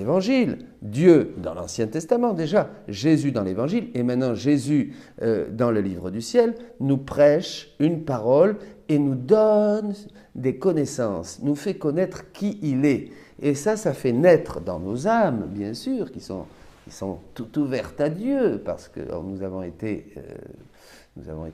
l'Évangile, Dieu dans l'Ancien Testament déjà, Jésus dans l'Évangile, et maintenant Jésus dans le livre du ciel, nous prêche une parole et nous donne des connaissances, nous fait connaître qui il est. Et ça fait naître dans nos âmes, bien sûr, qui sont tout ouvertes à Dieu, parce que nous avons été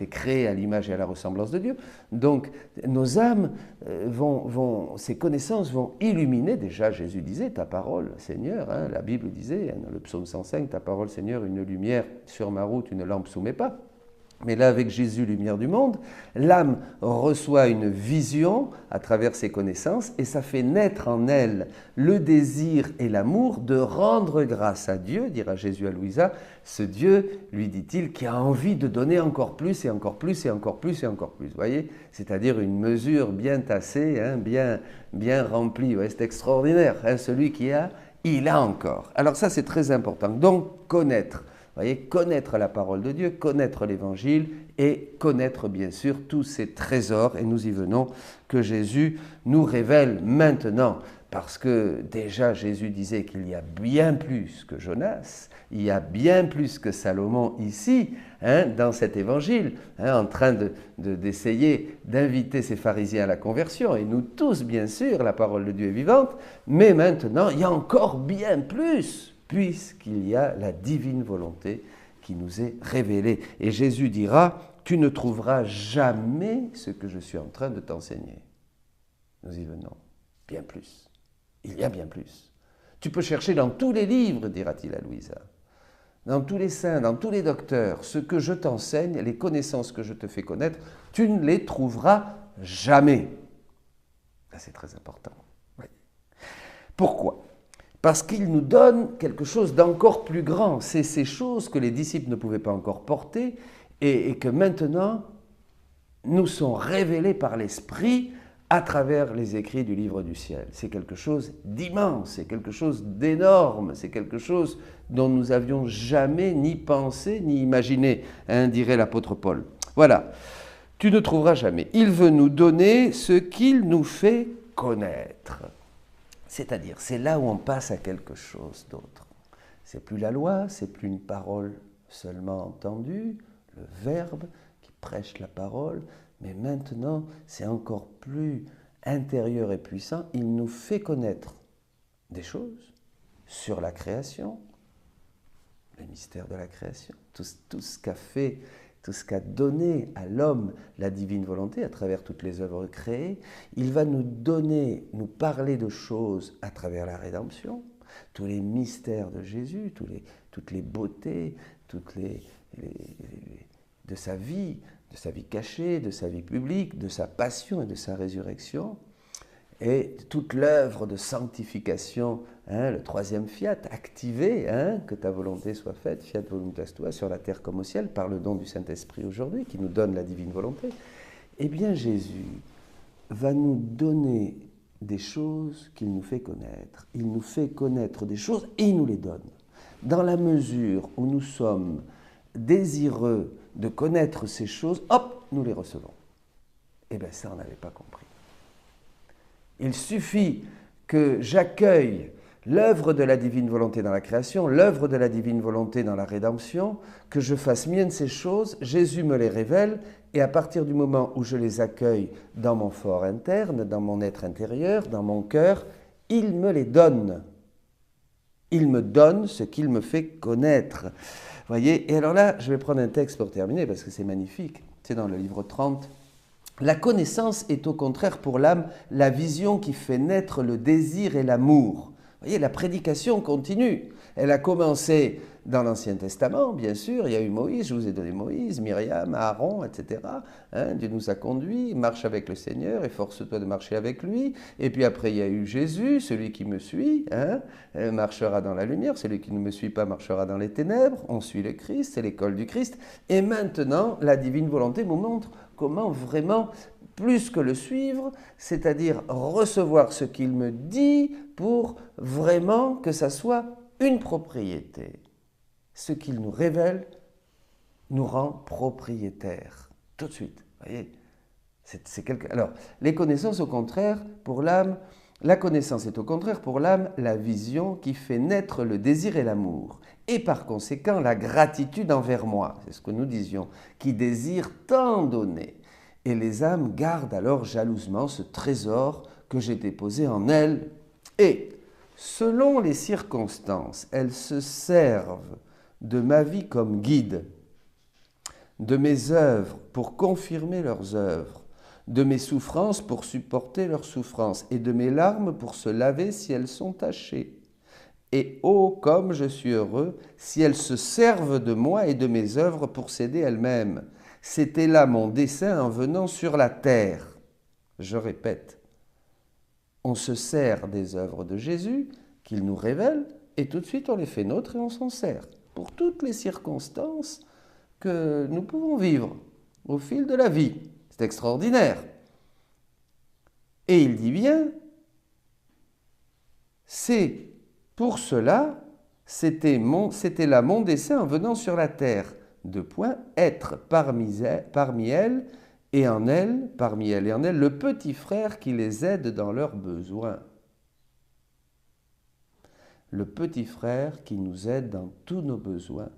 créés à l'image et à la ressemblance de Dieu. Donc, nos âmes ces connaissances vont illuminer. Déjà, Jésus disait, ta parole, Seigneur, la Bible disait, dans le psaume 105, ta parole, Seigneur, une lumière sur ma route, une lampe sous mes pas. Mais là, avec Jésus, lumière du monde, l'âme reçoit une vision à travers ses connaissances et ça fait naître en elle le désir et l'amour de rendre grâce à Dieu, dira Jésus à Louisa, ce Dieu, lui dit-il, qui a envie de donner encore plus et encore plus et encore plus et encore plus. Vous voyez, c'est-à-dire une mesure bien tassée, bien remplie. C'est extraordinaire. Celui qui a, il a encore. Alors ça, c'est très important. Donc, connaître. Vous voyez, connaître la parole de Dieu, connaître l'Évangile et connaître bien sûr tous ces trésors, et nous y venons, que Jésus nous révèle maintenant. Parce que déjà Jésus disait qu'il y a bien plus que Jonas, il y a bien plus que Salomon ici, dans cet Évangile, en train d'essayer d'inviter ces pharisiens à la conversion. Et nous tous, bien sûr, la parole de Dieu est vivante, mais maintenant il y a encore bien plus, puisqu'il y a la divine volonté qui nous est révélée. Et Jésus dira, tu ne trouveras jamais ce que je suis en train de t'enseigner. Nous y venons, bien plus. Il y a bien plus. Tu peux chercher dans tous les livres, dira-t-il à Louisa, dans tous les saints, dans tous les docteurs, ce que je t'enseigne, les connaissances que je te fais connaître, tu ne les trouveras jamais. Ça, c'est très important. Oui. Pourquoi ? Parce qu'il nous donne quelque chose d'encore plus grand. C'est ces choses que les disciples ne pouvaient pas encore porter et que maintenant nous sont révélées par l'Esprit à travers les écrits du livre du ciel. C'est quelque chose d'immense, c'est quelque chose d'énorme, c'est quelque chose dont nous n'avions jamais ni pensé ni imaginé, dirait l'apôtre Paul. Voilà, tu ne trouveras jamais. Il veut nous donner ce qu'il nous fait connaître. C'est-à-dire, c'est là où on passe à quelque chose d'autre. C'est plus la loi, c'est plus une parole seulement entendue, le Verbe qui prêche la parole, mais maintenant, c'est encore plus intérieur et puissant. Il nous fait connaître des choses sur la création, le mystère de la création, tout ce qu'a fait, tout ce qu'a donné à l'homme la divine volonté à travers toutes les œuvres créées. Il va nous donner, nous parler de choses à travers la rédemption, tous les mystères de Jésus, toutes les beautés, de sa vie cachée, de sa vie publique, de sa passion et de sa résurrection, et toute l'œuvre de sanctification, le troisième fiat, activé, que ta volonté soit faite, fiat voluntas tua, sur la terre comme au ciel, par le don du Saint-Esprit aujourd'hui, qui nous donne la divine volonté. Eh bien, Jésus va nous donner des choses qu'il nous fait connaître. Il nous fait connaître des choses et il nous les donne. Dans la mesure où nous sommes désireux de connaître ces choses, hop, nous les recevons. Eh bien, ça, on n'avait pas compris. Il suffit que j'accueille l'œuvre de la divine volonté dans la création, l'œuvre de la divine volonté dans la rédemption, que je fasse mienne ces choses, Jésus me les révèle, et à partir du moment où je les accueille dans mon fort interne, dans mon être intérieur, dans mon cœur, il me les donne. Il me donne ce qu'il me fait connaître. Voyez, et alors là, je vais prendre un texte pour terminer, parce que c'est magnifique. C'est dans le livre 30. La connaissance est au contraire pour l'âme la vision qui fait naître le désir et l'amour. Vous voyez, la prédication continue. Elle a commencé dans l'Ancien Testament, bien sûr. Il y a eu Moïse, je vous ai donné Moïse, Myriam, Aaron, etc. Dieu nous a conduits, marche avec le Seigneur, efforce-toi de marcher avec lui. Et puis après, il y a eu Jésus, celui qui me suit, marchera dans la lumière. Celui qui ne me suit pas marchera dans les ténèbres. On suit le Christ, c'est l'école du Christ. Et maintenant, la divine volonté nous montre comment vraiment, plus que le suivre, c'est-à-dire recevoir ce qu'il me dit pour vraiment que ça soit une propriété. Ce qu'il nous révèle nous rend propriétaires. Tout de suite, voyez. Alors, les connaissances, au contraire, pour l'âme, La connaissance est au contraire pour l'âme la vision qui fait naître le désir et l'amour, et par conséquent la gratitude envers moi, c'est ce que nous disions, qui désire tant donner. Et les âmes gardent alors jalousement ce trésor que j'ai déposé en elles, et, selon les circonstances, elles se servent de ma vie comme guide, de mes œuvres pour confirmer leurs œuvres, de mes souffrances pour supporter leurs souffrances, et de mes larmes pour se laver si elles sont tachées. Et oh, comme je suis heureux si elles se servent de moi et de mes œuvres pour s'aider elles-mêmes. C'était là mon dessein en venant sur la terre. Je répète, on se sert des œuvres de Jésus qu'il nous révèle, et tout de suite on les fait nôtres et on s'en sert pour toutes les circonstances que nous pouvons vivre au fil de la vie. C'est extraordinaire. Et il dit bien, c'est pour cela, c'était là mon dessein en venant sur la terre, de point être parmi elles et en elles, parmi elles et en elles, le petit frère qui les aide dans leurs besoins. Le petit frère qui nous aide dans tous nos besoins.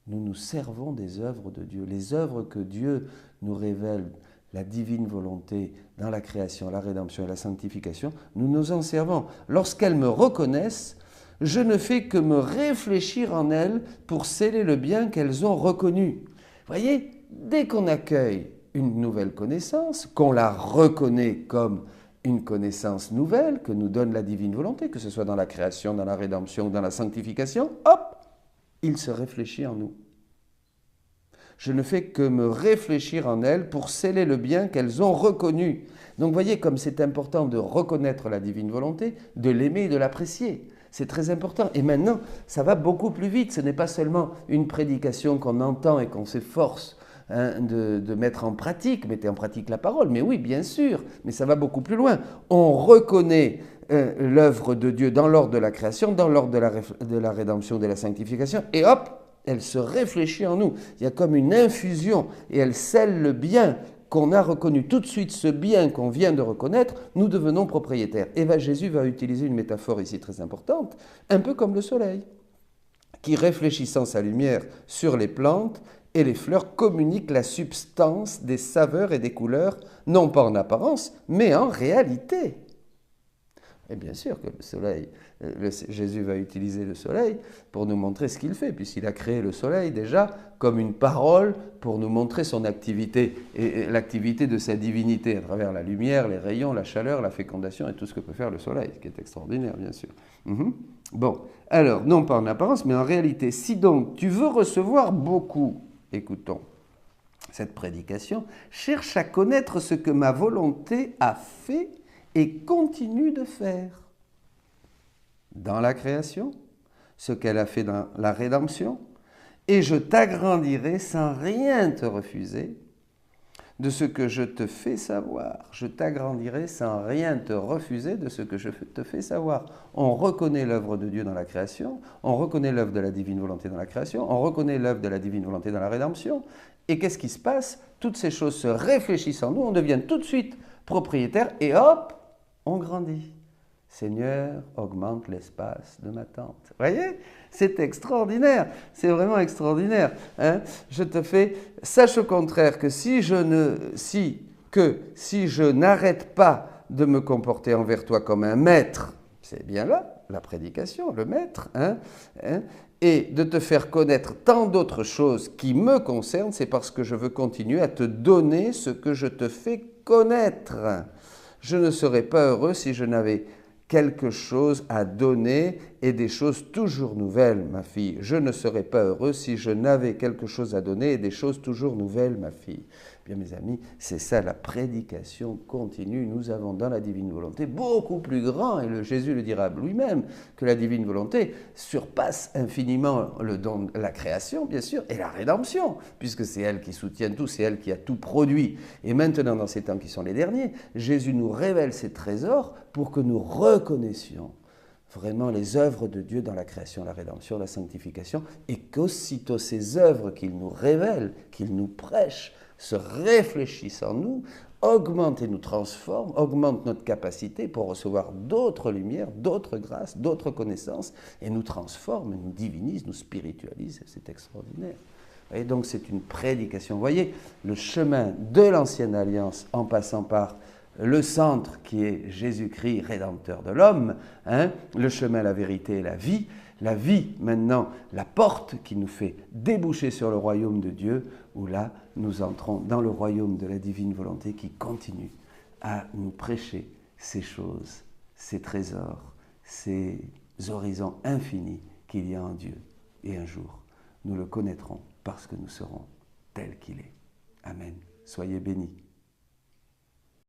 Nous nous servons des œuvres de Dieu, les œuvres que Dieu nous révèle, la divine volonté dans la création, la rédemption et la sanctification, nous nous en servons. Lorsqu'elles me reconnaissent, je ne fais que me réfléchir en elles pour sceller le bien qu'elles ont reconnu. Voyez, dès qu'on accueille une nouvelle connaissance, qu'on la reconnaît comme une connaissance nouvelle que nous donne la divine volonté, que ce soit dans la création, dans la rédemption ou dans la sanctification, hop, il se réfléchit en nous. Je ne fais que me réfléchir en elles pour sceller le bien qu'elles ont reconnu. Donc voyez comme c'est important de reconnaître la divine volonté, de l'aimer et de l'apprécier. C'est très important. Et maintenant, ça va beaucoup plus vite. Ce n'est pas seulement une prédication qu'on entend et qu'on s'efforce de mettre en pratique. Mettez en pratique la parole. Mais oui, bien sûr. Mais ça va beaucoup plus loin. On reconnaît l'œuvre de Dieu dans l'ordre de la création, dans l'ordre de la rédemption, de la sanctification. Et hop, elle se réfléchit en nous. Il y a comme une infusion et elle scelle le bien qu'on a reconnu. Tout de suite, ce bien qu'on vient de reconnaître, nous devenons propriétaires. Et Jésus va utiliser une métaphore ici très importante, un peu comme le soleil, qui, réfléchissant sa lumière sur les plantes et les fleurs, communique la substance des saveurs et des couleurs, non pas en apparence, mais en réalité. Et bien sûr que le soleil, Jésus va utiliser le soleil pour nous montrer ce qu'il fait, puisqu'il a créé le soleil déjà comme une parole pour nous montrer son activité et l'activité de sa divinité à travers la lumière, les rayons, la chaleur, la fécondation et tout ce que peut faire le soleil, ce qui est extraordinaire bien sûr. Bon, alors, non pas en apparence, mais en réalité, si donc tu veux recevoir beaucoup, écoutons cette prédication, cherche à connaître ce que ma volonté a fait et continue de faire dans la création, ce qu'elle a fait dans la rédemption, et je t'agrandirai sans rien te refuser de ce que je te fais savoir. Je t'agrandirai sans rien te refuser de ce que je te fais savoir. On reconnaît l'œuvre de Dieu dans la création, on reconnaît l'œuvre de la divine volonté dans la création, on reconnaît l'œuvre de la divine volonté dans la rédemption, et qu'est-ce qui se passe? Toutes ces choses se réfléchissent en nous, on devient tout de suite propriétaire, et hop, on grandit. Seigneur, augmente l'espace de ma tente. Vous voyez? C'est extraordinaire. C'est vraiment extraordinaire. Je te fais... Sache au contraire que si je n'arrête pas de me comporter envers toi comme un maître, c'est bien là, la prédication, le maître, et de te faire connaître tant d'autres choses qui me concernent, c'est parce que je veux continuer à te donner ce que je te fais connaître. Je ne serais pas heureux si je n'avais quelque chose à donner et des choses toujours nouvelles, ma fille. Je ne serais pas heureux si je n'avais quelque chose à donner et des choses toujours nouvelles, ma fille. Bien, mes amis, c'est ça la prédication continue. Nous avons dans la divine volonté beaucoup plus grand, et Jésus le dira lui-même, que la divine volonté surpasse infiniment le don de la création, bien sûr, et la rédemption, puisque c'est elle qui soutient tout, c'est elle qui a tout produit. Et maintenant, dans ces temps qui sont les derniers, Jésus nous révèle ses trésors pour que nous reconnaissions vraiment les œuvres de Dieu dans la création, la rédemption, la sanctification, et qu'aussitôt ces œuvres qu'il nous révèle, qu'il nous prêche, se réfléchissent en nous, augmentent et nous transforment, augmentent notre capacité pour recevoir d'autres lumières, d'autres grâces, d'autres connaissances, et nous transforment, nous divinisent, nous spiritualisent, c'est extraordinaire. Et donc c'est une prédication. Vous voyez, le chemin de l'ancienne alliance en passant par le centre qui est Jésus-Christ, rédempteur de l'homme, le chemin, la vérité et la vie maintenant, la porte qui nous fait déboucher sur le royaume de Dieu, où là nous entrons dans le royaume de la divine volonté qui continue à nous prêcher ces choses, ces trésors, ces horizons infinis qu'il y a en Dieu. Et un jour, nous le connaîtrons parce que nous serons tels qu'il est. Amen. Soyez bénis.